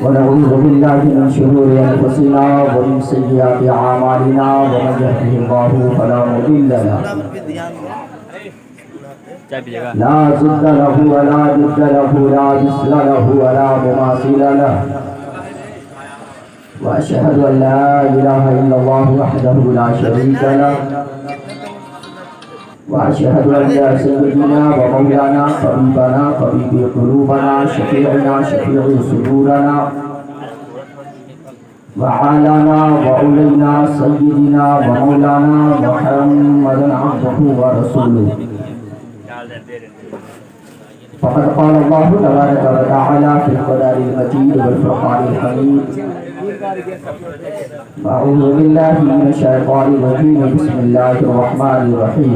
ونعوذ بالله من شرور أنفسنا ومن سيئات أعمالنا ومن يهده الله فلا مضل له لا ضد له ولا ند له لا مثل له ولا مماثل له وأشهد أن لا إله إلا الله وحده لا شريك له وأشهد أن سيدنا ومولانا حبيبنا حبيب قلوبنا شفيعنا شفيع صدورنا وعالانا وأولينا سيدنا ومولانا محمدا عبده ورسوله فقد قال الله تبارك وتعالى في القرآن المجيد والفرقان الحميد أعوذ بالله من الشيطان الرجيم بسم الله الرحمن الرحيم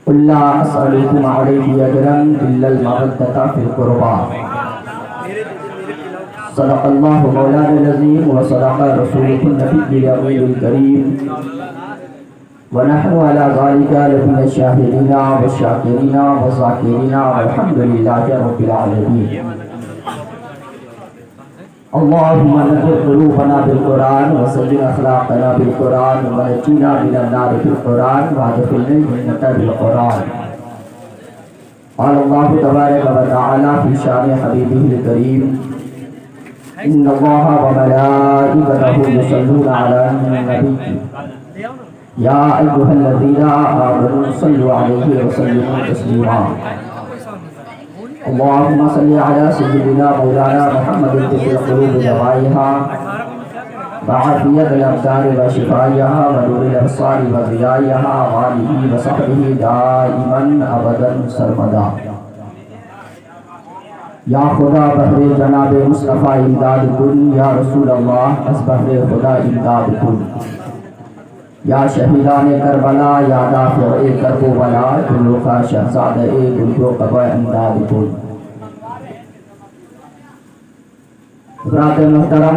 قل لا أسألكم عليه أجرا إلا المودة في القربى صدق الله مولانا العظيم وصدق رسوله النبي الأمين الكريم ونحن على ذلك لمن الشاهدين والشاكرين والذاكرين والحمد لله رب العالمين اللهم نور قلوبنا بالقرآن وسجل أخلاقنا بالقرآن ونجنا من النار بالقرآن وادخلنا الجنة بالقرآن قال الله تبارك وتعالى في شان حبيبه الكريم إن الله وملائكته يصلون على النبي يا أيها الذين آمنوا صلوا عليه وسلموا تسليما اللهم صل على سيدنا مولانا محمد طب القلوب دوائها وعافية الأبصار وشفائها ونور الأبصار وضيائها وآله وصحبه دائما أبدا سرمدا یا خدا بہر جناب مصطفیٰ امداد کن یا رسول اللہ از بہر خدا امداد کن یا شہیدان کربلا یا دافع کرب و بلا دلو کا شہزادہ گلگو قبع امداد کن حضرات محترم،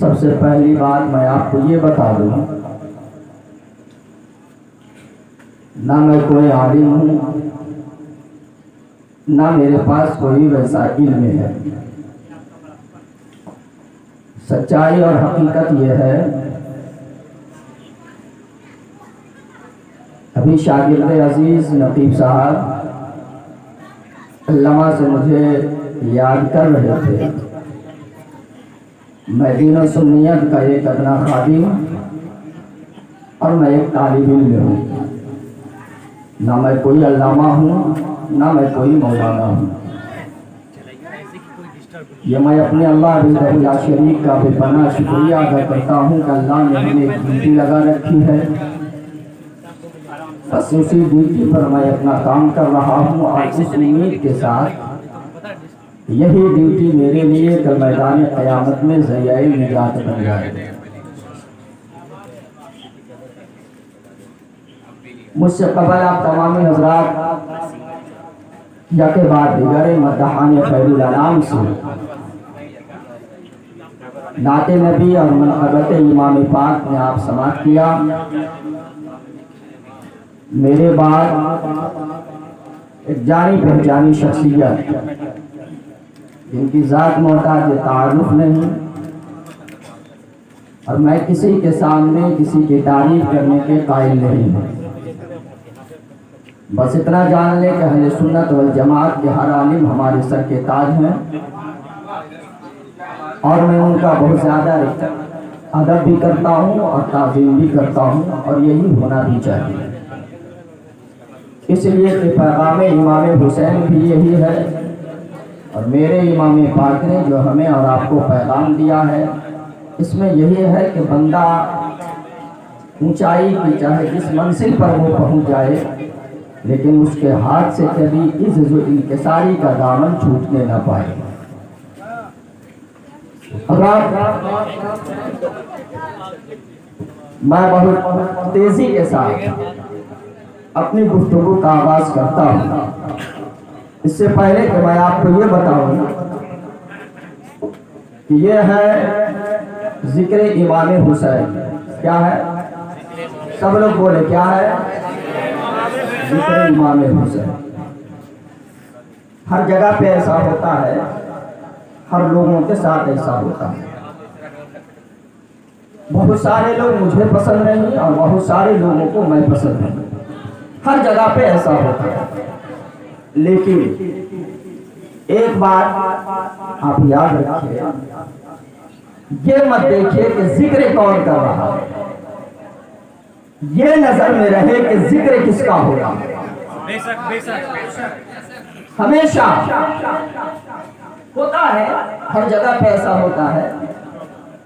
سب سے پہلی بات میں آپ کو یہ بتا دوں، نہ میں کوئی عالم ہوں نہ میرے پاس کوئی ویسا علم ہے۔ سچائی اور حقیقت یہ ہے، ابھی شاگرد عزیز نقیب صاحب علامہ سے مجھے یاد کر رہے تھے، میں دین و سنیت کا ایک ادنا خادم اور میں ایک طالب علم ہوں، نہ میں کوئی علامہ ہوں نہ میں کوئی مولانا ہوں۔ یہ میں اپنے اللہ وحدہ شریک کا بے پناہ شکریہ ادا کرتا ہوں کہ اللہ نے ہمیں ایک ڈیوٹی لگا رکھی ہے، بس اسی ڈیوٹی پر میں اپنا کام کر رہا ہوں، اور اس امید کے ساتھ یہی ڈیوٹی میرے لیے کل میدان قیامت میں ذریعہ نجات بن جائے۔ مجھ سے قبل آپ تمام حضرات یا کے بعد دیگر مدحان خیر الانام سے نعت نبی اور منقبت امام پاک نے آپ سماعت کیا۔ میرے بعد ایک جانی پہچانی شخصیت جن کی ذات محتاج تعارف نہیں، اور میں کسی کے سامنے کسی کی تعریف کرنے کے قائل نہیں ہوں، بس اتنا جان لے کہ اہل سنت والجماعت کے ہر عالم ہمارے سر کے تاج ہیں، اور میں ان کا بہت زیادہ ادب بھی کرتا ہوں اور تعظیم بھی کرتا ہوں، اور یہی ہونا بھی چاہیے۔ اس لیے کہ پیغام امام حسین بھی یہی ہے، اور میرے امام پاک نے جو ہمیں اور آپ کو پیغام دیا ہے، اس میں یہی ہے کہ بندہ اونچائی کی چاہے جس منزل پر وہ پہنچ جائے، لیکن اس کے ہاتھ سے کبھی عجز و انکساری کا دامن چھوٹنے نہ پائے۔ میں بہت تیزی کے ساتھ اپنی گفتگو کا آغاز کرتا ہوں۔ اس سے پہلے کہ میں آپ کو یہ بتاؤں کہ یہ ہے ذکر امام حسین۔ کیا ہے؟ سب لوگ بولے کیا ہے؟ ذکر امام حسین۔ ہر جگہ پہ ایسا ہوتا ہے، ہر لوگوں کے ساتھ ایسا ہوتا ہے۔ بہت سارے لوگ مجھے پسند نہیں اور بہت سارے لوگوں کو میں پسند نہیں، ہر جگہ پہ ایسا ہوتا ہے۔ لیکن ایک بات آپ یاد رکھیے، یہ مت دیکھیے کہ ذکر کون کر رہا ہے، یہ نظر میں رہے کہ ذکر کس کا ہو رہا ہے۔ ہمیشہ ہوتا ہے، ہر جگہ پہ ایسا ہوتا ہے۔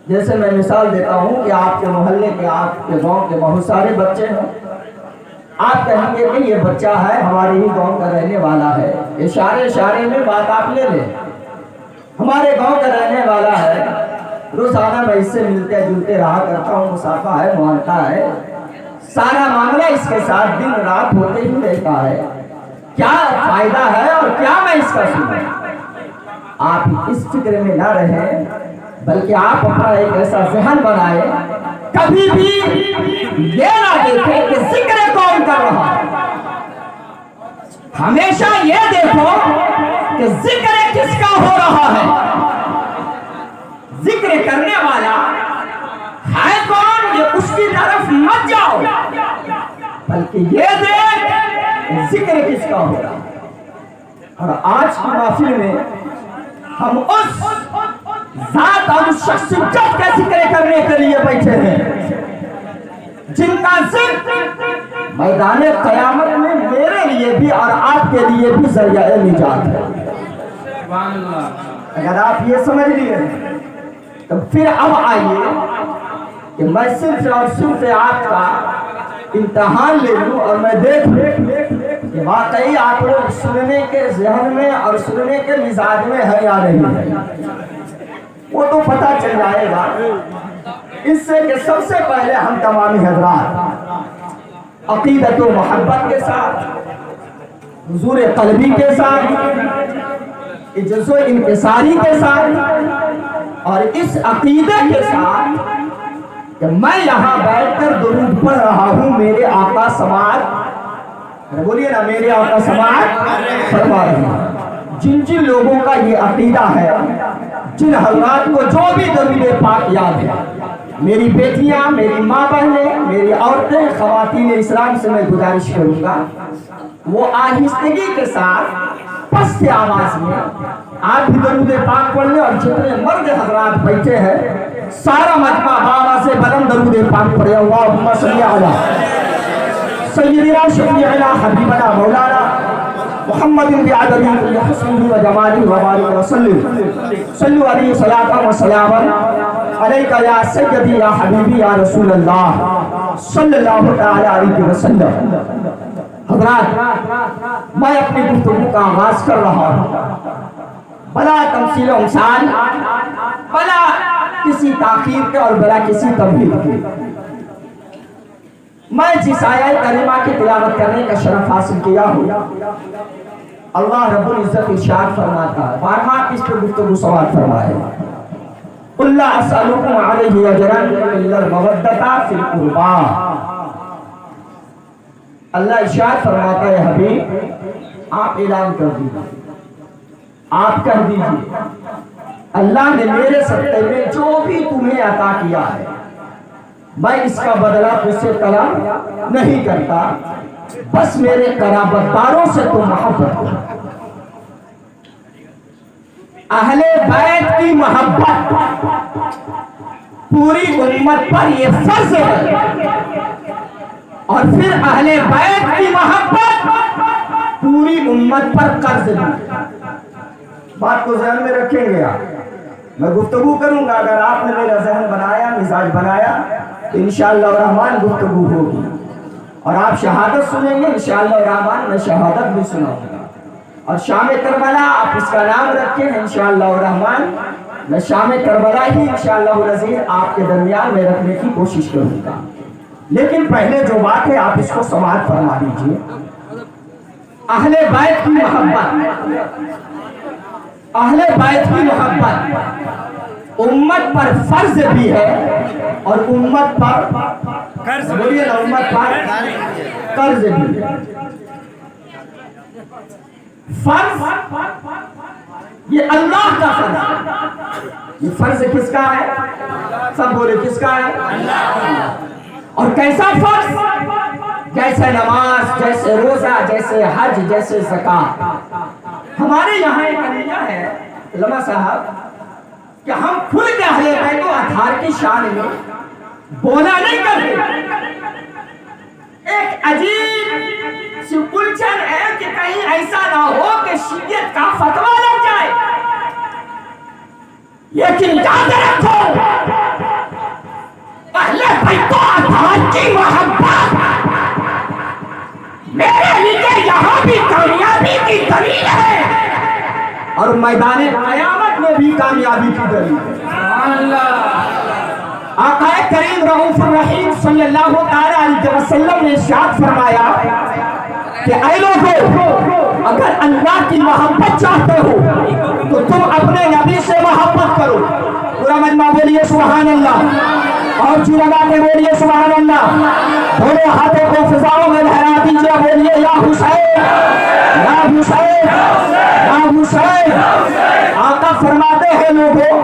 جیسے میں مثال دیتا ہوں کہ آپ کے محلے کے، آپ کے گاؤں کے بہت سارے بچے ہیں، آپ کہیں گے کہ یہ بچہ ہے ہمارے ہی گاؤں کا رہنے والا ہے، اشارے میں بات آپ لے لیں، ہمارے گاؤں کا رہنے والا ہے، روزانہ میں اس سے ملتے جلتے رہا کرتا ہوں، مسافہ ہے، معانقہ ہے، سارا معاملہ اس کے ساتھ دن رات ہوتے ہی رہتا ہے، کیا فائدہ ہے اور کیا میں اس کا سنوں؟ آپ اس فکر میں نہ رہیں، بلکہ آپ اپنا ایک ایسا ذہن بنائے، کبھی بھی یہ نہ دیکھیں کہ ذکر کون کر رہا ہے، ہمیشہ یہ دیکھو کہ ذکر کس کا ہو رہا ہے، ذکر کرنے والا ہے کون، یہ اس کی طرف مت جاؤ، بلکہ یہ دیکھ ذکر کس کا ہو رہا ہے۔ اور آج کی محفل میں ہم اس ذات اور اس شخصیت کا ذکر کرنے کے لیے بیٹھے ہیں جن کا ذکر میدان قیامت میں میرے لیے بھی اور آپ کے لیے بھی ذریعہ نجات ہے۔ اگر آپ یہ سمجھ لیے تو پھر اب آئیے کہ میں صرف اور صرف آپ کا امتحان لے لوں اور میں دیکھ کہ واقعی آپ لوگ سننے کے ذہن میں اور سننے کے مزاج میں ہے یا نہیں ہے۔ وہ تو پتہ چل جائے گا اس سے کہ سب سے پہلے ہم تمامی حضرات عقیدت و محبت کے ساتھ، حضور قلبی کے ساتھ، عجز و انکساری کے ساتھ اور اس عقیدے کے ساتھ کہ میں یہاں بیٹھ کر درود پڑھ رہا ہوں، میرے آقا سماعت، بولیے نا، میرے آقا سماعت فرما رہے ہیں۔ جن لوگوں کا یہ عقیدہ ہے، جن حضرات کو جو بھی درود پاک یاد ہے، میری بیٹیاں، میری ماں بہنیں، میری عورتیں، خواتین اسلام سے میں گزارش کروں گا وہ آہستگی کے ساتھ پست آواز میں آپ بھی درود پاک پڑھ لیں، اور جتنے مرد حضرات بیٹھے ہیں سارا مجمع بابا سے بلند درود پاک پڑھے۔ اللہم صلی علی سیدنا شفیعنا حبیبنا مولانا محمد بعدد کل حسنہ و جمالہ و بارک وسلم، صلو علیہ صلاۃ و سلام علیکہ یا سیدی یا حبیبی یا رسول اللہ صلی اللہ تعالی علیہ وسلم۔ حضرات، میں اپنی گفتگو کا آغاز کر رہا ہوں بلا تمثیل و مثال، بلا کسی تاخیر کے اور بلا کسی تمہید کے۔ میں جس آیت کریمہ کی تلاوت کرنے کا شرف حاصل کیا ہوں، اللہ رب العزت ارشاد فرماتا ہے، بارہا اس پر گفتگو سوال فرمائے، قُلْ لَا أَسْأَلُكُمْ عَلَيْهِ أَجْرًا إِلَّا الْمَوَدَّةَ فِي الْقُرْبَى۔ اللہ ارشاد فرماتا ہے، حبیب آپ اعلان کر دیجئے، آپ کہہ دیجئے اللہ نے میرے صدقے میں جو بھی تمہیں عطا کیا ہے میں اس کا بدلہ تجھ سے طلب نہیں کرتا، بس میرے قرابت داروں سے تم محبت کرو۔ اہل بیت کی محبت پوری امت پر یہ فرض ہے، اور پھر اہل بیت کی محبت پوری امت پر قرض ہے۔ بات کو ذہن میں رکھیں گے آپ، میں گفتگو کروں گا، اگر آپ نے میرا ذہن بنایا، مزاج بنایا تو انشاءاللہ الرحمن گفتگو ہوگی، اور آپ شہادت سنیں گے انشاءاللہ الرحمن، میں شہادت بھی سناؤں گا، اور شام کربلا آپ اس کا نام رکھیں انشاءاللہ الرحمن، میں شام کربلا ہی انشاءاللہ العزیز آپ کے درمیان میں رکھنے کی کوشش کروں گا۔ لیکن پہلے جو بات ہے آپ اس کو سماعت فرما دیجئے، اہل بیت کی محبت، اہل بیت کی محبت امت پر فرض بھی ہے اور امت پر قرض، بولیے نا، امت پر قرض بھی ہے۔ فرض یہ اللہ کا فرض ہے. یہ فرض کس کا ہے؟ سب بولے کس کا ہے؟ اللہ کا. اور کیسا فرض؟ جیسے نماز، جیسے روزہ، جیسے حج، جیسے زکات. ہمارے یہاں ایک قضیہ ہے علماء صاحب کہ ہم کھل کے اہل بیت و اطہار کی شان میں بولا نہیں کرتے. ایک عجیب سی الجھن ہے کہ کہیں ایسا نہ ہو کہ شیعیت کا فتویٰ لگ جائے. لیکن یاد رکھو اہل بیت و اطہار کی محبت میرے لیے یہاں بھی کامیابی کی دلیل ہے اور میدان قیامت میں بھی کامیابی کی دلیل ہے. سبحان اللہ. آقا کریم رؤوف الرحیم صلی اللہ علیہ وسلم نے ارشاد فرمایا کہ اے لوگو، اگر اللہ کی محبت چاہتے ہو تو تم اپنے نبی سے محبت کرو. پورا مجمع بولیے سبحان اللہ. اور جو لگا کے بولیے سبحان اللہ. دونوں ہاتھوں کو فضاؤں میں لہرا دیجیے، بولیے یا حسین یا حسین یا حسین. آقا فرماتے ہیں لوگوں،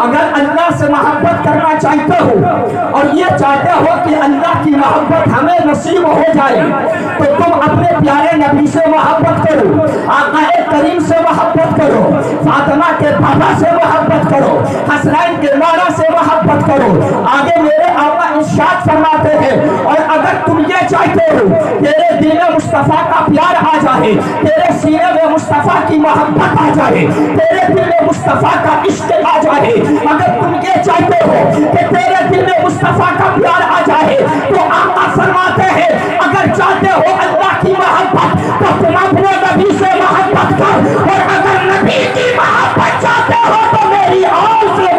اگر اللہ سے محبت کرنا چاہتے ہو اور یہ چاہتے ہو کہ اللہ کی محبت ہمیں نصیب ہو جائے تو تم اپنے پیارے نبی سے محبت کرو، آقا کریم سے محبت کرو، فاطمہ کے بابا سے محبت کرو، حسنین کے نانا سے محبت کرو. آگے میرے آقا ارشاد فرماتے ہیں اور اگر تم یہ چاہتے ہو تیرے دل میں مصطفیٰ کا پیار آ جائے، تیرے سینے میں مصطفیٰ کی محبت آ جائے، تیرے دل میں مصطفیٰ کا عشق آ جائے، اگر تم یہ چاہتے ہو کہ تیرے دل میں مصطفیٰ کا پیار آ جائے تو آقا فرماتے ہیں اگر چاہتے ہو اللہ کی محبت تو تم اپنے نبی سے محبت کر، اور اگر نبی کی محبت چاہتے ہو تو میری آل سے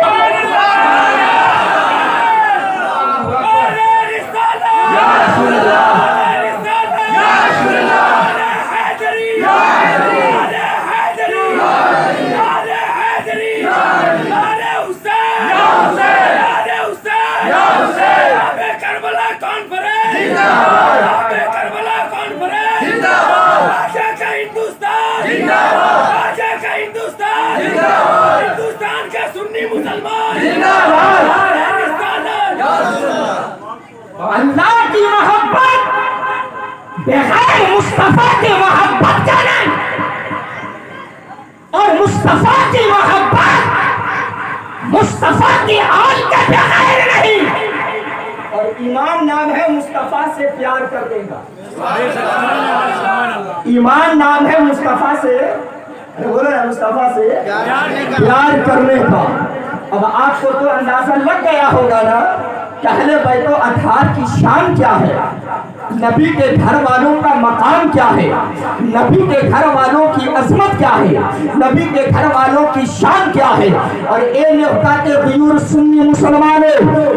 اللہ کی محبت بغیر مصطفیٰ کی محبت کا نہیں، اور مصطفیٰ کی محبت مصطفیٰ کی آل کے بغیر نہیں. اور ایمان نام ہے مصطفیٰ سے پیار کر دے گا. ایمان نام ہے مصطفیٰ سے، بولو نا، مصطفیٰ سے پیار کرنے کا. اب آپ کو تو اندازہ لگ گیا ہوگا نا کہ اہل بیت و اطہار کی شان کیا ہے، نبی کے گھر والوں کا مقام کیا ہے، نبی کے گھر والوں کی عظمت کیا ہے، نبی کے گھر والوں کی شان کیا ہے. اور اے نقطہ کے غیور سنی مسلمانوں،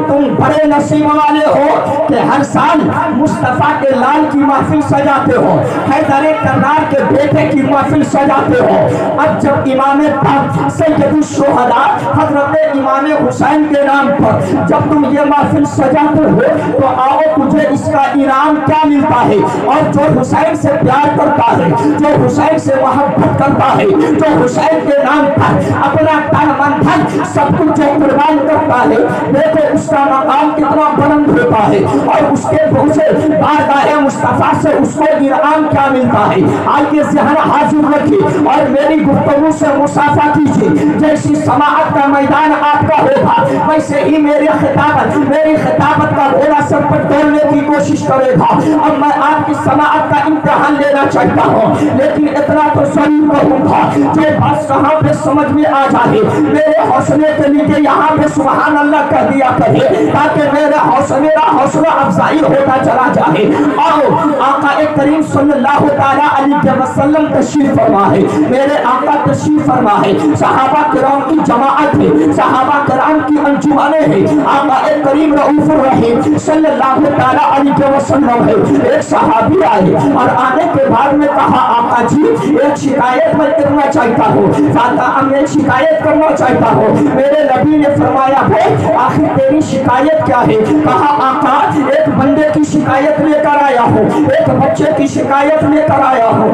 تم بڑے نصیب والے ہو کہ ہر سال مصطفیٰ کے لال کی محفل سجاتے ہو، حیدر کرار کے بیٹے کی محفل سجاتے ہو. اب جب امام پاک سید الشہداء حضرت امام حسین کے نام پر جب تم یہ محفل سجاتے ہو تو آؤ تجھے اس کا انعام کیا ملتا ہے. اور جو حسین سے پیار کرتا ہے، جو حسین سے محبت کرتا ہے، جو حسین کے نام پر اپنا تن من دھن سب کچھ جو قربان کرتا ہے، دیکھو اس کا مقام کتنا بلند ہوتا ہے اور اس کے پہنچے بارگاہ مصطفیٰ سے اس کو انعام کیا ملتا ہے. آئیے ذہن حاضر رکھیے اور میری گفتگو سے مسافہ کیجیے. جیسی سماعت کا میدان آپ کا ہوگا ویسے ہی میری خطابت کا گھوڑا سر پر توڑنے کی کوشش کرے گا. اب میں آپ کی سماعت کا امتحان لینا چاہتا ہوں، لیکن اتنا تو ضرور کہوں گا جو بات کہاں پہ سمجھ میں آ جائے میرے حوصلے کے لیے یہاں پہ سبحان اللہ کہہ دیا کرے تاکہ میرا حوصلہ افزائی ہوتا چلا جائے. آؤ آقا کریم صلی اللہ تعالی علیہ وسلم تشریف فرما ہے. میرے آقا تشریف فرما ہے. صحابہ کرام کی جماعت ہے، صحابہ کرام کی انجمنیں ہیں. آقا کریم رؤوف الرحیم صلی اللہ تعالی علیہ وسلم ہے. ایک صحابی آئے اور آنے کے بعد میں کہا آقا جی ایک شکایت میں کرنا چاہتا ہوں، میں شکایت کرنا چاہتا ہوں. میرے نبی نے فرمایا بھائی آخر تیری شکایت کیا ہے؟ کہا آقا ایک بندے کی شکایت لے کر آیا ہوں، ایک بچے کی شکایت لے کر آیا ہوں.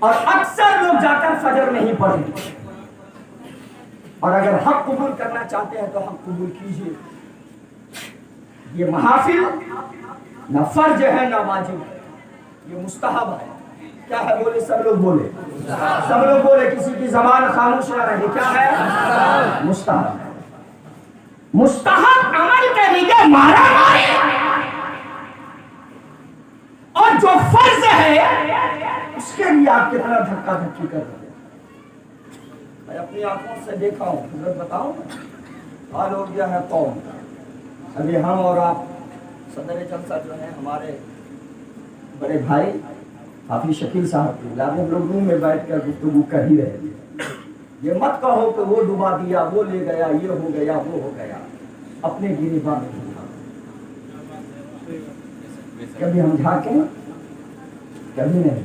اور اکثر لوگ جا کر فجر نہیں پڑھیں. اور اگر حق قبول کرنا چاہتے ہیں تو حق قبول کیجیے. یہ محافل نہ فرض ہے نہ واجب ہے, یہ مستحب ہے. کیا ہے بولے؟ سب لوگ بولے, سب لوگ بولے, کسی کی زبان خاموش نہ رہے. کیا ہے؟ مستحب. مستحب عمل کے لیے مارا ماری, اور جو فرض ہے اس کے لیے آپ کتنا دھکا دھکی کر رہے ہیں. میں اپنی آنکھوں سے دیکھا ہوں, حضرت بتاؤں, حال ہو گیا ہے قوم. ابھی ہم اور آپ صدر جلسہ جو ہے ہمارے بڑے بھائی حافظ شکیل صاحب کی لازم لوگ روم میں بیٹھ کر گفتگو کر ہی رہے ہیں. یہ مت کہو کہ وہ ڈبا دیا, وہ لے گیا, یہ ہو گیا, وہ ہو گیا. اپنے گریباں میں کبھی ہم جھانکیں, کبھی نہیں.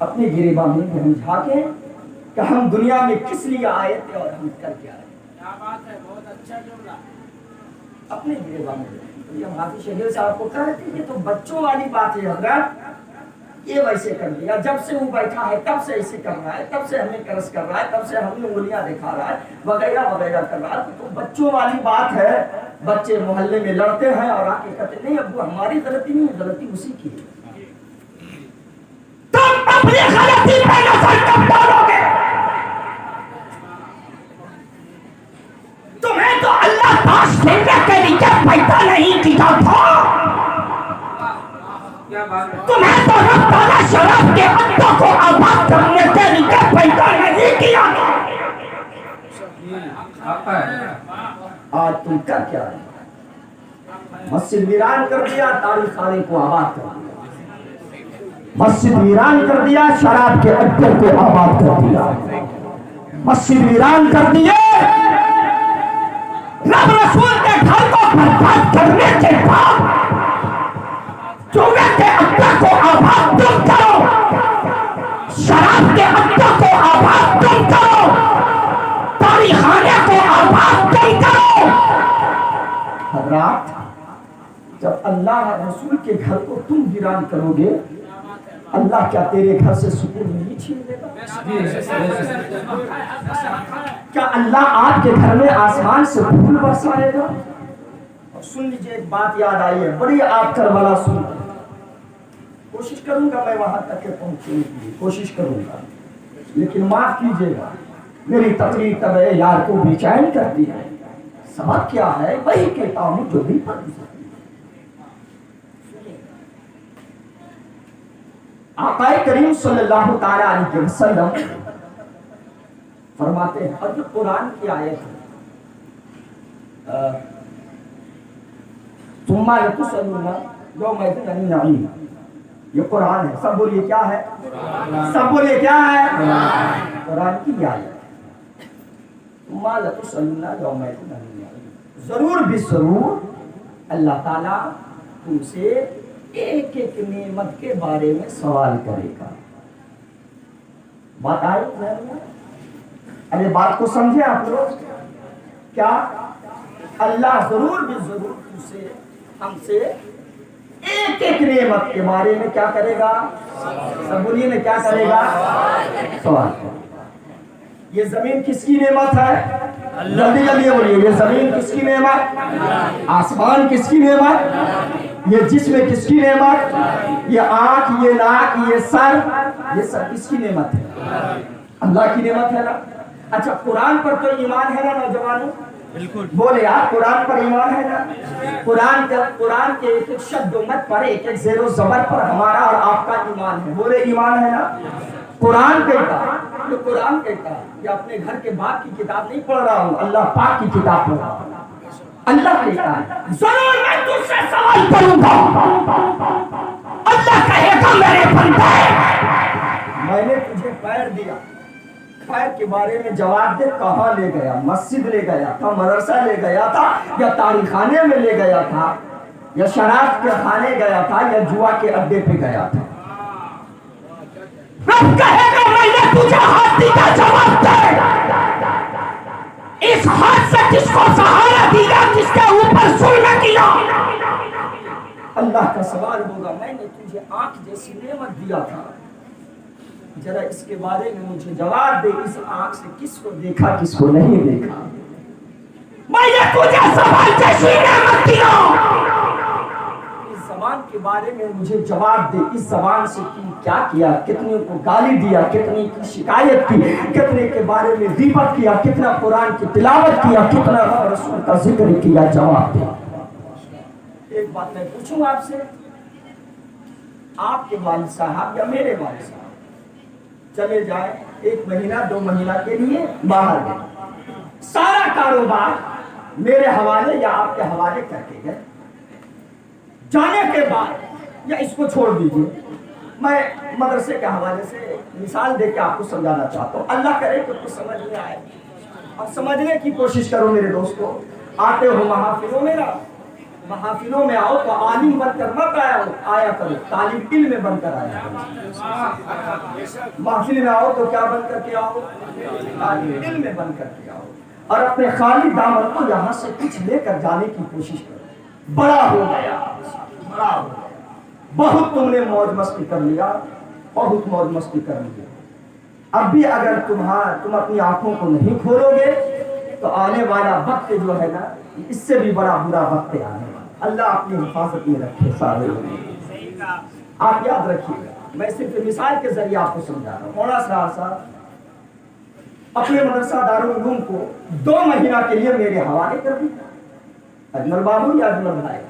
اپنے گریباں میں ہم جھانکیں کہ ہم دنیا میں کس لیے آئے تھے اور ہم کر کے آئے. کیا بات ہے, بہت اچھا جملہ. اپنے گریباں میں. یہ حافظ شکیل صاحب کو کہہ رہے تھے, یہ تو بچوں والی بات ہے حضرت. یہ ویسے کر دیا, جب سے وہ بیٹھا ہے تب سے ایسے کر رہا ہے, تب سے ہمیں کرس کر رہا ہے, تب سے ہمیں انگلیاں دکھا رہا ہے, وغیرہ وغیرہ کر رہا ہے. تو بچوں والی بات ہے. بچے محلے میں لڑتے ہیں اور آ کے کہتے نہیں ابو ہماری غلطی نہیں ہے, غلطی اسی کی ہے. تم اپنی غلطی پہ نظر کب ڈالو گے؟ تمہیں تو اللہ پاک سننے کے لیے پیدا نہیں کیا تھا. تمہیں تو رب تعالیٰ شراب کے اڈوں کو آباد کرنے کے لیے پیدا نہیں کیا. آج تم کر کیا رہے؟ مسجد ویران کر دیا, تاریخ خانے کو آباد کر دیا. مسجد ویران کر دیا, شراب کے اڈے کو آباد کر دیا. مسجد ویران کر دیے, رب رسول کے گھر کو برباد کرنے کے بعد چوبے کے اڈے کو آباد تم کرو, شراب کے اڈے کو آباد تم کرو, تاریخ خانے کو آباد تم کرو. حضرات, جب اللہ رسول کے گھر کو تم ویران کرو گے, اللہ کیا تیرے گھر سے سکون نہیں چھین لے گا؟ کیا اللہ آپ کے گھر میں آسمان سے پھول برسائے گا؟ اور سن لیجئے, ایک بات یاد آئی ہے, بڑی آپ کربلا سن. کوشش کروں گا میں وہاں تک کے پہنچنے کی کوشش کروں گا, لیکن معاف کیجیے گا میری تقریر طبع یار کو بے چین کرتی ہے. سبب کیا ہے؟ وہی کہتا ہوں جو بھی پڑھ سکتی. آقا کریم صلی اللہ تعالی علیہ وسلم فرماتے ہیں, اور یہ قرآن کی آیت ہے, ثم لتسألن یومئذ عن النعیم. یہ قرآن ہے. سب بولیے کیا ہے؟ سب بولیے کیا ہے؟ قرآن کی آیت ہے. ثم لتسألن یومئذ عن النعیم. ضرور بھی ضرور اللہ تعالیٰ تم سے ایک ایک نعمت کے بارے میں سوال کرے گا. بات آئی ذہن میں؟ ارے بات کو سمجھے آپ لوگ. کیا اللہ ضرور بھی ضرور تم سے, ہم سے ایک ایک نعمت کے بارے میں کیا کرے گا؟ سب بولیے نا, کیا کرے گا؟ سوال کرے گا. یہ زمین کس کی نعمت ہے؟ جلدی جلدی بولیے. یہ زمین کس کی نعمت؟ آسمان کس کی نعمت؟ یہ جسم کس کی نعمت؟ یہ آنکھ, یہ ناک, یہ سر, یہ سب کس کی نعمت ہے؟ اللہ کی نعمت ہے نا. اچھا, قرآن پر تو ایمان ہے نا نوجوانوں؟ بالکل بولے آپ, قرآن پر ایمان ہے نا. قرآن کے ایک ایک شبد و مت پر, ایک ایک زیر و زبر پر ہمارا اور آپ کا ایمان ہے. بولے ایمان ہے نا. قرآن کہتا ہے, تو قرآن کہتا ہے کہ اپنے گھر کے باپ کی کتاب نہیں پڑھ رہا ہوں, اللہ پاک کی کتاب پڑھ رہا ہوں. اللہ کہتا ہے ضرور میں تجھ سے سوال کروں گا. اللہ کہے گا میرے بندے, میں نے تجھے خیر دیا, خیر کے بارے میں جواب دے. کہاں لے گیا؟ مسجد لے گیا تھا, مدرسہ لے گیا تھا, یا تاریخ خانے میں لے گیا تھا, یا شراب کے خانے گیا تھا, یا جوا کے اڈے پہ گیا تھا؟ رب کہے گا میں نے تجھے ہاتھ دیا, جواب دے. اس ہاتھ سے کس کو سہارا دیا, کس کے اوپر ظلم کیا؟ اللہ کا سوال ہوگا, میں نے تجھے آنکھ جیسی نعمت دیا تھا, ذرا اس کے بارے میں مجھے جواب دے، اس آنکھ سے کس کو دیکھا کس کو نہیں دیکھا؟ میں یہ تجھے سوال چشیدہ مت دیا، اس زبان کے بارے میں مجھے جواب دے، اس زبان سے کیا کیا، کتنے کو گالی دیا، کتنے کی شکایت کی، کتنے کے بارے میں غیبت کیا، کتنا قرآن کی تلاوت کیا، کتنا رسول کا ذکر کیا، جواب دے۔ ایک بات میں پوچھوں آپ سے، آپ کے والد صاحب یا میرے والد صاحب چلے جائیں 1 مہینہ 2 مہینہ کے لیے باہر گئے، سارا کاروبار میرے حوالے یا آپ کے حوالے کر کے گئے، جانے کے بعد یا اس کو چھوڑ دیجئے، میں مدرسے کے حوالے سے مثال دے کے آپ کو سمجھانا چاہتا ہوں، اللہ کرے کہ کچھ سمجھ میں آئے اور سمجھنے کی کوشش کرو میرے دوستو۔ آتے ہو محافلوں میں آؤ تو عالم بن کر مت آیا کرو، طالب علم بن کر آیا کرو۔ محفل میں آؤ تو کیا بن کر کے آؤ؟ طالب علم بن کر کے آؤ، اور اپنے خالی دامن کو یہاں سے کچھ لے کر جانے کی کوشش کرو۔ بڑا ہو گیا، بڑا ہو گیا، بہت تم نے موج مستی کر لیا، بہت موج مستی کر لیا، اب بھی اگر تم اپنی آنکھوں کو نہیں کھولو گے تو آنے والا وقت جو ہے نا اس سے بھی بڑا برا وقت آنے والا۔ اللہ اپنی حفاظت میں رکھے سارے لوگ۔ آپ یاد رکھیے گا، میں صرف مثال کے ذریعے آپ کو سمجھا رہا ہوں۔ مولانا اسرار صاحب اپنے مدرسہ دارالعلوم کو 2 مہینہ کے لیے میرے حوالے کر دیا، اجمل بابو یا اجمل بھائی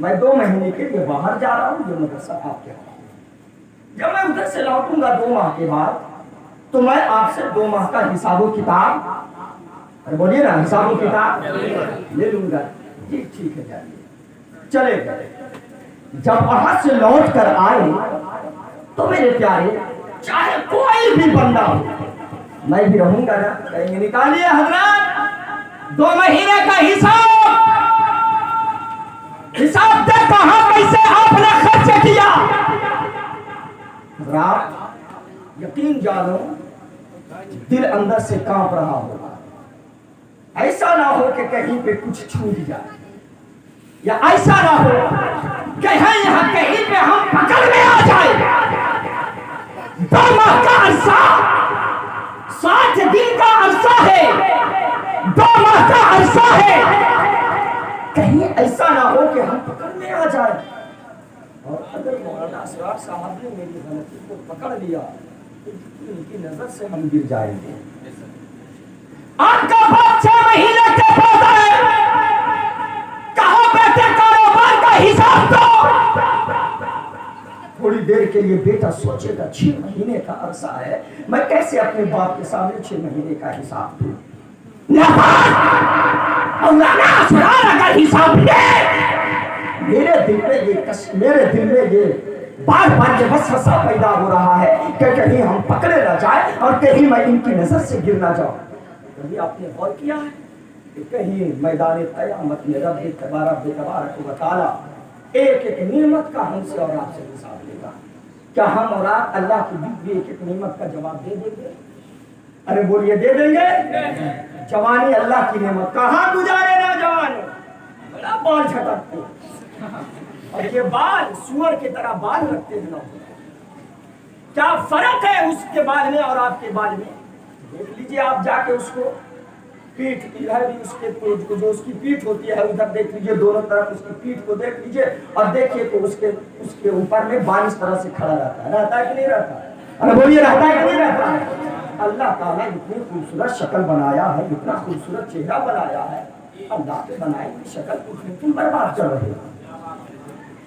میں 2 مہینے کے لیے باہر جا رہا ہوں، یہ مدرسہ آپ کے حوالے۔ جب میں ادھر سے لوٹوں گا 2 ماہ کے بعد تو میں آپ سے 2 ماہ کا حساب و کتاب، بولیے نا، حساب و کتاب لے لوں گا۔ جی ٹھیک ہے، جائیے، چلے گئے۔ جب وہاں سے لوٹ کر آئے تو میرے پیارے چاہے کوئی بھی بندہ ہو، میں بھی رہوں گا نا، کہیں گے نکالیے حضرات 2 مہینے کا حساب دے، کہاں پیسے آپ نے خرچ کیا؟ حضرات یقین جانو دل اندر سے کانپ رہا ہوگا، ایسا نہ ہو کہ کہیں پہ کچھ چھوٹ جائے، یا ایسا نہ ہو کہ کہیں پہ ہم پکڑ میں آ جائے۔ 2 ماہ کا عرصہ 60 دن کا عرصہ ہے، 2 ماہ کا عرصہ ہے، کہیں ایسا نہ ہو کہ ہم پکڑ میں آ جائے، اور اگر مولانا اسرار صاحب نے میری غلطی کو پکڑ لیا تو ان کی نظر سے ہم گر جائیں گے۔ آپ کا باپ 6 مہینے کے بعد آئے، کہا بیٹے کاروبار کا حساب دو۔ تھوڑی دیر کے لیے بیٹا سوچے گا 6 مہینے کا عرصہ ہے، میں کیسے اپنے باپ کے سامنے 6 مہینے کا حساب دوں؟ مولانا اسرار اگر حساب لے، میرے دل میں یہ بار بار یہ وسوسہ پیدا ہو رہا ہے کہ کہیں ہم پکڑے نہ جائیں اور کہیں میں ان کی نظر سے گر نہ جاؤں۔ کبھی آپ نے غور کیا ہے کہ کہیں میدان قیامت میں رب تبارک و تعالی ایک ایک نعمت کا ہم سے اور آپ سے حساب لے گا؟ کیا ہم اور آپ اللہ کی دی ہوئی ایک ایک نعمت کا جواب دے دیں گے؟ ارے بولیے، دے دیں گے؟ جوانی اللہ کی نعمت، کہاں گزارے نا جوان، بڑا بال جھٹکتے اور یہ بال سور کی طرح بال رکھتے ہیں۔ کیا فرق ہے اس کے بال میں اور آپ کے بال میں؟ دیکھ لیجئے آپ جا کے اس کو، پیٹھ ادھر بھی اس کے جو اس کی پیٹھ ہوتی ہے ادھر دیکھ لیجئے، دونوں طرف اس کی پیٹھ کو دیکھ لیجئے اور دیکھیے تو اس کے اوپر میں بال اس طرح سے کھڑا رہتا ہے کہ نہیں رہتا؟ ارے بولیے، رہتا ہے کہ نہیں رہتا؟ اللہ تعالیٰ اتنی خوبصورت شکل بنایا ہے، اتنا خوبصورت چہرہ بنایا ہے، اللہ کے بنائی ہوئی شکل کو کیوں برباد کر رہے ہیں؟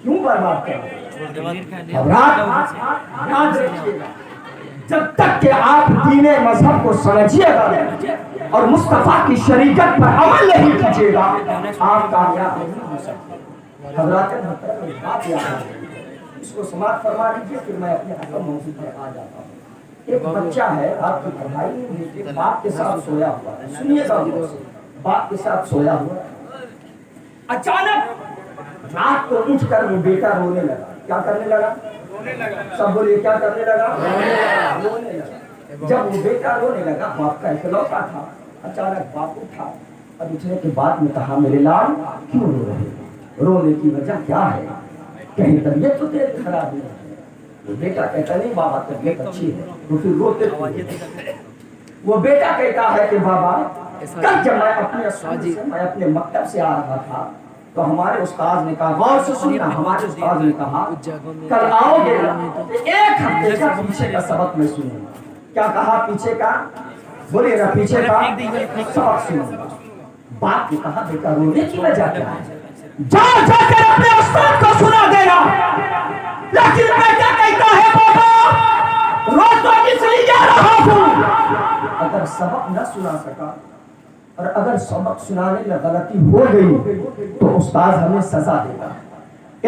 کیوں برباد کر رہے ہیں؟ یاد رکھیے گا، جب تک کہ آپ دین مذہب کو سمجھیے گا اور مصطفیٰ کی شریعت پر عمل نہیں کیجیے گا، آپ کامیاب نہیں ہو سکتے۔ حضرات محترم، بات یاد ہے، اس کو سماعت فرما لیجیے، پھر میں اپنے اصل موضوع پر آ جاتا ہوں۔ ایک بچہ ہے آپ کی پڑھائی باپ کے ساتھ سویا ہوا ہے، سنیے گا، باپ کے ساتھ سویا ہوا ہے، اچانک رات کو اٹھ کر وہ بیٹا رونے لگا۔ کیا کرنے لگا؟ سب بولیے، کیا کرنے لگا؟ رونے لگا۔ جب وہ بیٹا رونے لگا، باپ کا اکلوتا تھا، اچانک باپ اٹھا اور اٹھنے کے بعد میں کہا، میرے لال کیوں رو رہے ہو؟ رونے کی وجہ کیا ہے؟ کہیں طبیعت تو تیری خراب نہیں ہے؟ وہ بیٹا کہتا نہیں بابا طبیعت اچھی ہے، تو پھر روتے تھے۔ وہ بیٹا کہتا ہے کہ بابا کل جب میں اپنے اسکول سے میں اپنے مکتب سے آ رہا تھا تو ہمارے استاد نے کہا، غور سے سننا، ہمارے استاد نے کہا کل آؤ گے ایک ہفتے کا پیچھے کا سبق میں سنوں گا۔ کیا کہا پیچھے کا؟ بولے نا پیچھے کا سبق سنوں گا۔ باپ نے کہا بیٹا رونے کی وجہ کیا ہے؟ جا جا کر اپنے استاد کو سنا دینا۔ لیکن بیٹا کہتا ہے بابا رو تو اس لیے جا رہا ہوں، اگر سبق نہ سنا سکا اور اگر سبق سنانے میں غلطی ہو گئی تو استاد ہمیں سزا دے گا۔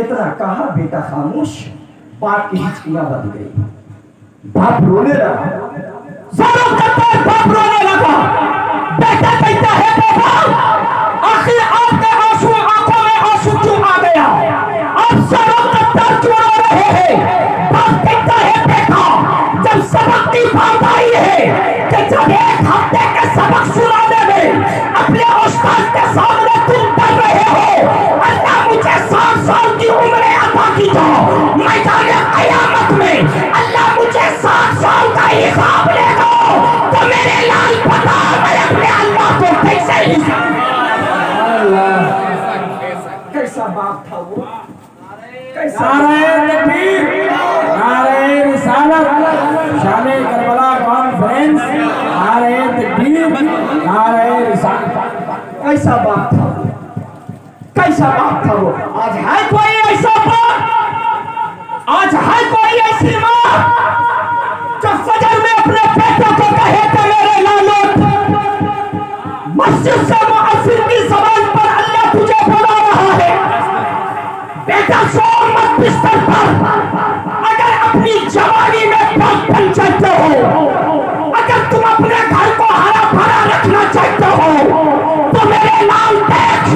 اتنا کہا بیٹا خاموش۔ باپ کی ہچکیاں بن گئی، باپ رونے لگا، ضرور کرتا ہے باپ رونے لگا۔ بیٹا کہتا ہے بابا آخر آپ کے آنسو آنکھوں میں آنسو کیوں آ گیا؟ آپ ضرور کرتا کیوں رو رہے ہیں؟ باپ کہتا ہے بیٹا جب سبق کی بات آئی ہے کہ جب ایک ہفتے کے سبق سنانے میں اپنے استاد کے سامنے تم ڈر رہے ہو، اللہ مجھے 60 سال کی عمریں عطا کی جاؤ، میدان قیامت میں اللہ مجھے 60 سال کا حساب لے گا تو میرے لال بتا میں اپنے اللہ کو کیسے حساب؟ کیسا باپ تھا وہ؟ نعرہ تکبیر، نعرہ رسالت، شان کربلا کانفرنس، نعرہ تکبیر، نعرہ رسالت۔ کیسا باپ تھا وہ؟ کیسا باپ تھا وہ؟ آج ہے کوئی ایسا باپ؟ آج ہے کوئی ایسی ماں جو فجر میں اپنے بیٹوں کو کہے کہ میرے لالو مسجد سے مؤذن کی زبان پر اللہ تجھے بلا رہا ہے، بیٹا سو مت بستر پر، اگر اپنی جوانی میں پاک بن چاہتے ہو، اگر تم اپنے گھر کو ہرا بھرا رکھنا چاہتے ہو تو میرے لال دیکھ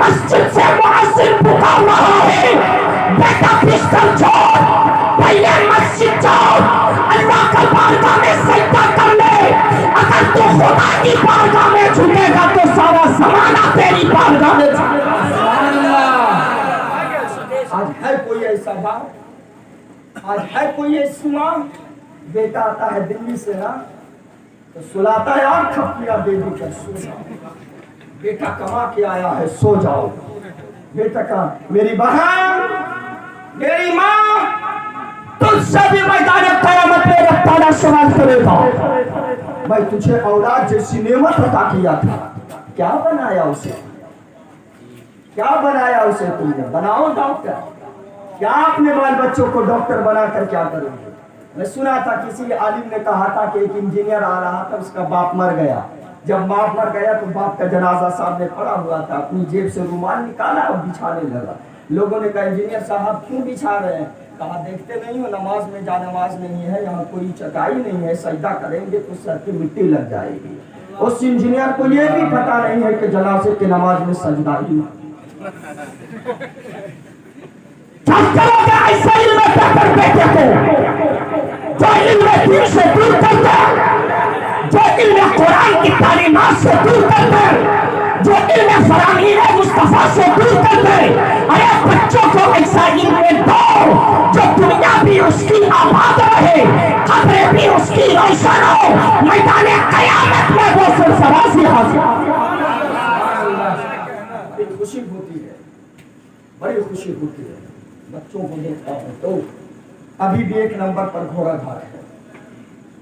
مسجد سے مؤذن پکار رہا ہے، بیٹا بستر چھوڑ، پہلے مسجد جاؤ، اللہ کا بارگاہ میں سجدہ کر لے، اگر تو خدا کی بارگاہ میں جھکے گا تو سارا زمانہ تیری بارگاہ میں جھکے گا۔ آج ہے کوئی ایسا باپ؟ آج ہے کوئی ایسی ماں؟ بیٹا آتا ہے دلی سے نا تو سلاتا ہے آنکھ کھپیاں دے دی کر سو جاؤ، بیٹا کما کے آیا ہے سو جاؤ۔ بیٹا کا میری بہن میری ماں تجھ سے بھی میدان قیامت میں رب سوال کرے گا، میں تجھے اولاد جیسی نعمت عطا کیا تھا، کیا بنایا اسے؟ کیا بنایا اسے تم نے؟ بناؤ ڈاکٹر، کیا اپنے بال بچوں کو ڈاکٹر بنا کر کیا کرو گے؟ میں سنا تھا کسی عالم نے کہا تھا کہ ایک انجینئر آ رہا تھا، اس کا باپ مر گیا، جب باپ مر گیا تو باپ کا جنازہ سامنے پڑا ہوا تھا، اپنی جیب سے رومال نکالا اور بچھانے لگا۔ لوگوں نے کہا انجینئر صاحب کیوں بچھا رہے ہیں؟ کہا دیکھتے نہیں ہو نماز میں جا نماز نہیں ہے، یہاں کوئی چٹائی نہیں ہے، سجدہ کریں گے تو سر کی مٹی لگ جائے گی۔ اس انجینئر کو یہ بھی پتا نہیں ہے کہ جنازے کی نماز میں سجدہ ہی جب کرو گے ایسا علم پکڑ بیٹے کو جو علم دین سے دور کرتا ہے، جو علم قرآن کی تعلیمات سے دور کرتا ہے، جو علم فرامین مصطفیٰ سے دور کرتا ہے، ارے بچوں کو ایسا علم دو جو دنیا بھی اس کی آباد رہے، قبر بھی اس کی روشن ہو، میدان قیامت میں وہ سرفرازی حاصل۔ خوشی ہوتی ہے، بڑی خوشی ہوتی ہے بچوں کو دیکھتا ہوں تو ابھی بھی 1 نمبر پر گھوڑا گھاٹ ہے۔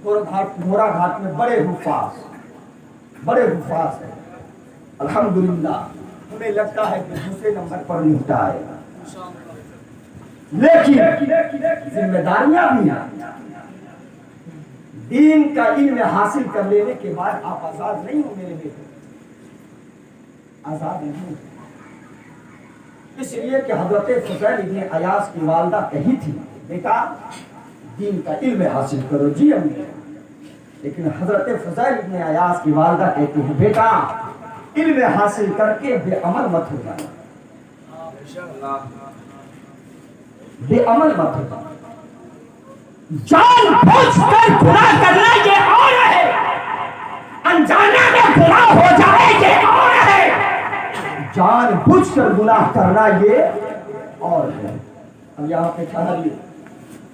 گھوڑا گھاٹ میں بڑے حفاظ ہیں، الحمدللہ۔ ہمیں لگتا ہے کہ دوسرے نمبر پر نکتا آئے گا، لیکن ذمہ داریاں بھی ہیں۔ دین کا علم حاصل کر لینے کے بعد آپ آزاد نہیں ہو میرے بیٹے، آزاد نہیں۔ اس لیے کہ حضرت فضیل ابن عیاض کی والدہ کہی تھی بیٹا دین کا علم حاصل کرو، جی امی، لیکن حضرت فضیل ابن عیاض کی والدہ کہتی ہیں بیٹا علم حاصل کر کے بے عمل مت ہو جانا، بے عمل مت ہو جانا۔ جان بوجھ کر گناہ کرنا یہ اور ہے، انجانے میں گناہ ہو جائے یہ اور ہے، جان بوجھ کر گناہ کرنا یہ اور ہے۔ ہم یہاں پہ ٹھہر لیے،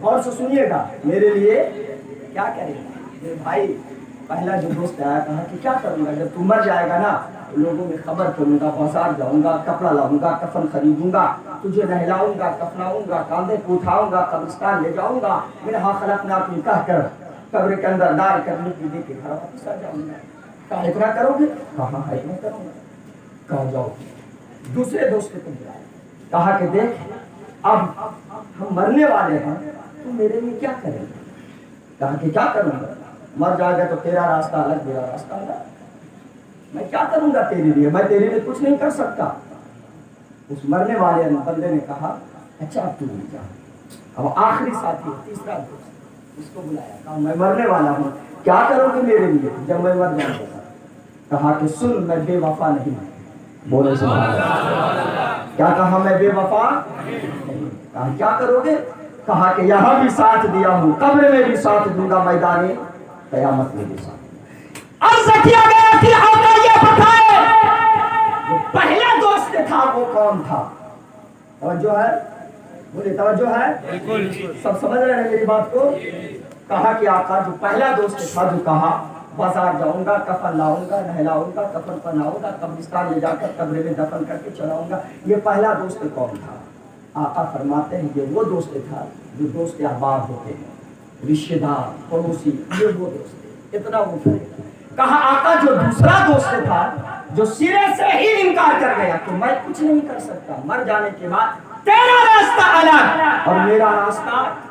اور سے سنیے گا میرے لیے کیا کرے گا میرے بھائی. پہلا جو دوست آیا کہا کہ کیا کروں گا جب تو مر جائے گا نا لوگوں میں خبر کروں گا, بازار جاؤں گا, کپڑا لاؤں گا, کفن خریدوں گا, تجھے نہلاؤں گا, کفناؤں گا, کاندھے کو اٹھاؤں گا, قبرستان لے جاؤں گا, میرے ہاں خلقناکم کہہ کر قبر کے اندر ڈال کر مٹی دے کے گھر واپس آ جاؤں گا. کہا اتنا کرو گے؟ کہا اتنا کروں گا. کہا جاؤ. دوسرے دوست کو بلایا, کہا کہ دیکھ اب ہم مرنے والے ہیں, تو میرے لیے کیا کریں گے؟ کہا کہ کیا کروں گا, مر جائے گا تو تیرا راستہ الگ میرا راستہ الگ, میں کیا کروں گا تیرے لیے, میں تیرے لیے کچھ نہیں کر سکتا. اس مرنے والے بندے نے کہا اچھا اب تو مل جا. اب آخری ساتھی تیسرا دوست اس کو بلایا, کہا میں مرنے والا ہوں, کیا کرو گے میرے لیے جب میں مر جاؤں گا؟ کہا کہ سن میں بے وفا نہیں ہوں. بولے سبحان اللہ. کیا کہا میں بے وفا نہیں. کہا کیا کرو گے؟ کہا کہ یہاں بھی ساتھ دیا ہوں, قبر میں بھی ساتھ دوں گا, میدان قیامت میں بھی ساتھ. عرض کیا گیا کہ آقا یہ بتائے جو پہلا دوست تھا وہ کون تھا؟ توجہ ہے؟ بولے توجہ ہے؟ سب سمجھ رہے ہیں میری بات کو؟ کہا کہ آقا جو پہلا دوست تھا جو کہا بازار جاؤں گا, کفن لاؤں گا, نہلاؤں گا, کفن پہناؤں گا, قبرستان لے جا کر قبر میں دفن کر کے چلاؤں گا, یہ پہلا دوست کون تھا؟ آقا فرماتے ہیں یہ وہ دوست تھا جو دوست احباب ہوتے ہیں, رشتے دار, پڑوسی, یہ وہ دوست تھے. اتنا وہ فرق. کہا آقا جو دوسرا دوست تھا جو سرے سے ہی انکار کر گیا کہ میں کچھ نہیں کر سکتا, مر جانے کے بعد تیرا راستہ الگ اور میرا راستہ الگ.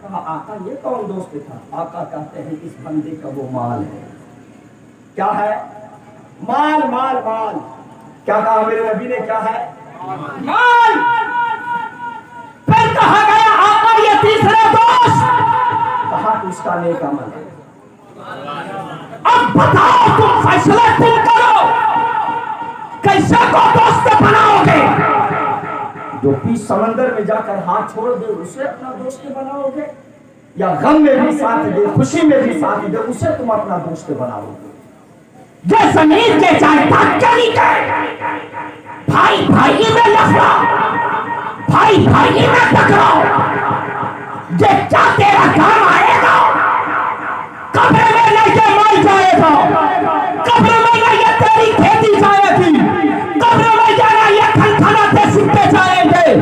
کہا آقا یہ کون دوست تھا؟ آقا کہتے ہیں اس بندے کا وہ مال ہے. کیا ہے؟ مال مال مال. کیا کہا میرے نبی نے؟ کیا ہے؟ مال. پھر کہا گیا آقا یہ تیسرا دوست, کہا کہ اس کا نیک عمل ہے. اب بتاؤ تم فیصلہ تم کرو کیسے کو دوست بناؤ گے؟ جو پیش سمندر میں جا کر ہاتھ چھوڑ دے اسے اپنا دوست بناؤ گے, یا غم میں بھی ساتھ دے خوشی میں بھی ساتھ دے اسے تم اپنا دوست بناؤ گے؟ جو زمین کے چاہے دھکے نہیں بھائی بھائی میں لفڑا, بھائی بھائی میں ٹکراؤ, جو کیا تیرا کام آئے گا قبر میں نہ یہ مال جائے گا, قبر میں نہ یہ تیری کھیتی جائے گی, قبر میں نہ یہ کھنکھناتے سکتے جائیں گے.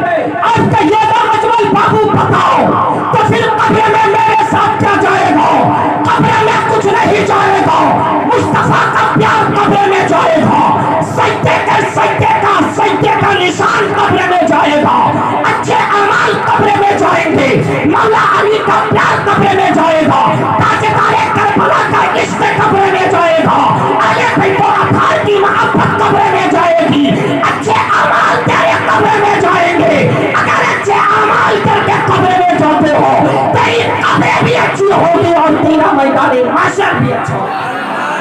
اب کہ یہ نہ مجمل بابو بتاؤ تو پھر قبر میں میرے ساتھ کیا جائے گا؟ قبر میں کچھ نہیں جائے گا, مصطفیٰ کا پیار قبر میں جائے گا, سجدے کا نشان قبر میں جائے گا, اچھے اعمال قبر میں جائیں گے, مولا علی کا پیار قبر میں جائے گا, تاجدار کربلا کا عشق قبر میں جائے گا, علی بیت اطہار کی محبت قبر میں جائے گی, اچھے اعمال تیرے قبر میں جائیں گے. اگر اچھے اعمال کر کے قبر میں جاتے ہو تیری قبر بھی اچھی ہوگی اور تیرا میدان محشر بھی اچھا ہوگا.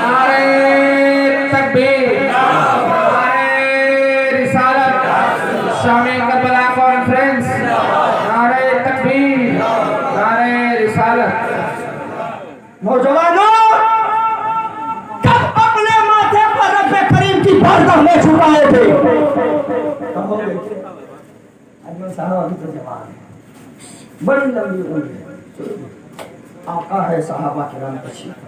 نعرہ تکبیر, نعرہ رسالت, شام کربلا کانفرنس, نعرہ تکبیر, نعرہ رسالت. نوجوانوں کب اپنے ماتھے پر رب کریم کی بارگاہ میں چھپائے تھے؟ کب ہو گئے تھے؟ اجمل صاحب ابھی تو جوان ہے, بڑی لمبی عمر ہے, آقا ہے صحابہ کرام تشریف.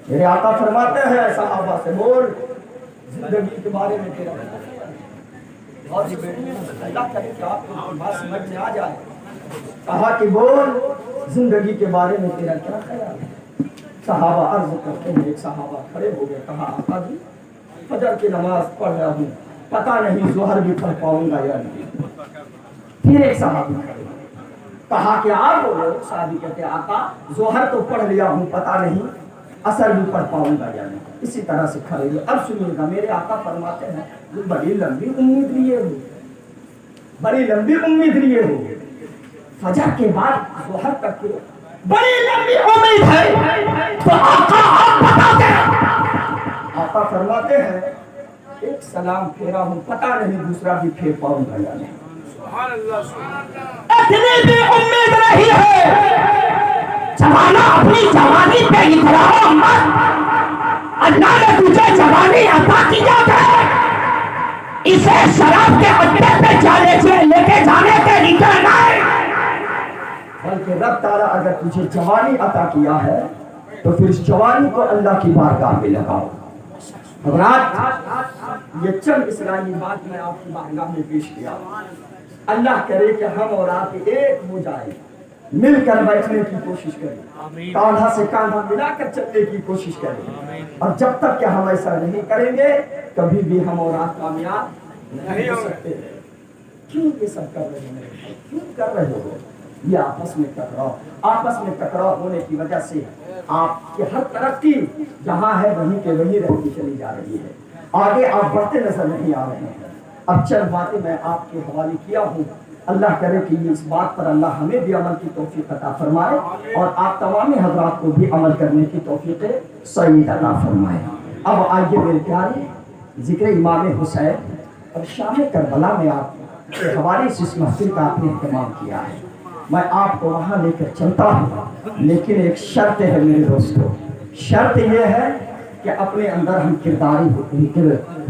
میرے آقا فرماتے ہیں صحابہ سے بول زندگی کے بارے میں تیرا اور اللہ کرے کہ آپ کو بات سمجھ میں آ جائے. کہا کہ بول زندگی کے بارے میں تیرا کیا خیال ہے؟ صحابہ عرض کرتے ہیں, ایک صحابہ کھڑے ہو گئے, کہا آقا جی فجر کی نماز پڑھ رہا ہوں, پتہ نہیں ظہر بھی پڑھ پاؤں گا یا نہیں. پھر ایک صحابی کھڑے ہوئے, کہا کہ آپ بولو. صحابی کہتے آقا ظہر تو پڑھ لیا ہوں, پتہ نہیں اثر بھی پڑھ پاؤں گا یا نہیں. اسی طرح سے کھڑے ہوئے. اب سنیے گا, میرے آقا فرماتے ہیں بڑی لمبی امید لیے ہو, بڑی لمبی امید لیے ہو, فجر کے بعد ظہر تک کی بڑی لمبی امید ہے, تو آقا آپ بتاتے ہیں. آقا فرماتے ہیں ایک سلام پھیرا ہوں, پتہ نہیں دوسرا بھی پھیر پاؤں گا یا نہیں. اتنی بھی امید نہیں ہے. جوانہ اپنی جوانی پہ اتراؤ مت, اللہ نے تجھے جوانی عطا کیا ہے, اسے شراب کے اڈے پہ لے کے جانے کے لیے نہیں, کہ رب تعالیٰ اگر تجھے جوانی عطا کیا ہے تو پھر اس جوانی کو اللہ کی بارگاہ میں لگاؤ۔ حضرات، یہ چند اسلامی بات میں آپ کی بارگاہ میں پیش کیا۔ اللہ کرے کہ ہم اور آپ ایک ہو جائیں، مل کر بیٹھنے کی کوشش کریں، کاندھا سے کاندھا ملا کر چلنے کی کوشش کریں، اور جب تک کہ ہم ایسا نہیں کریں گے کبھی بھی ہم اور آپ کامیاب نہیں ہو سکتے۔ کیوں یہ سب کر رہے ہیں؟ کیوں کر رہے ہو؟ یہ آپس میں ٹکراؤ ہونے کی وجہ سے آپ کی ہر ترقی جہاں ہے وہیں کے وہیں رہتی چلی جا رہی ہے، آگے آپ بڑھتے نظر نہیں آ رہے ہیں۔ اب چند باتیں میں آپ کے حوالے کیا ہوں، اللہ کرے کہ اس بات پر اللہ ہمیں بھی عمل کی توفیق عطا فرمائے اور آپ تمام حضرات کو بھی عمل کرنے کی توفیق سعید عطا فرمائے۔ اب آئیے میرے پیارے، ذکر امام حسین اور شام کربلا میں آپ کے حوالے سے اس محفل کا آپ نے اہتمام کیا ہے، میں آپ کو وہاں لے کر چلتا ہوں، لیکن ایک شرط ہے میرے دوستو، شرط یہ ہے کہ اپنے اندر ہم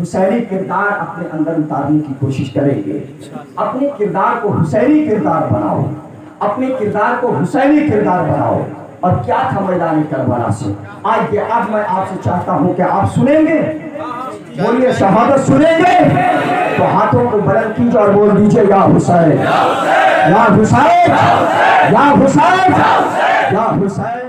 حسینی کردار اپنے اندر اتارنے کی کوشش کریں گے۔ اپنے کردار کو حسینی کردار بناؤ، اپنے کردار کو حسینی کردار بناؤ۔ اور کیا تھا میدان کربلا سے؟ آج میں آپ سے چاہتا ہوں کہ آپ سنیں گے، بولیے شہادت سنیں گے تو ہاتھوں کو بلند کیجیے اور بول دیجیے یا حسین، یا حسین، یا حسین، یا حسین۔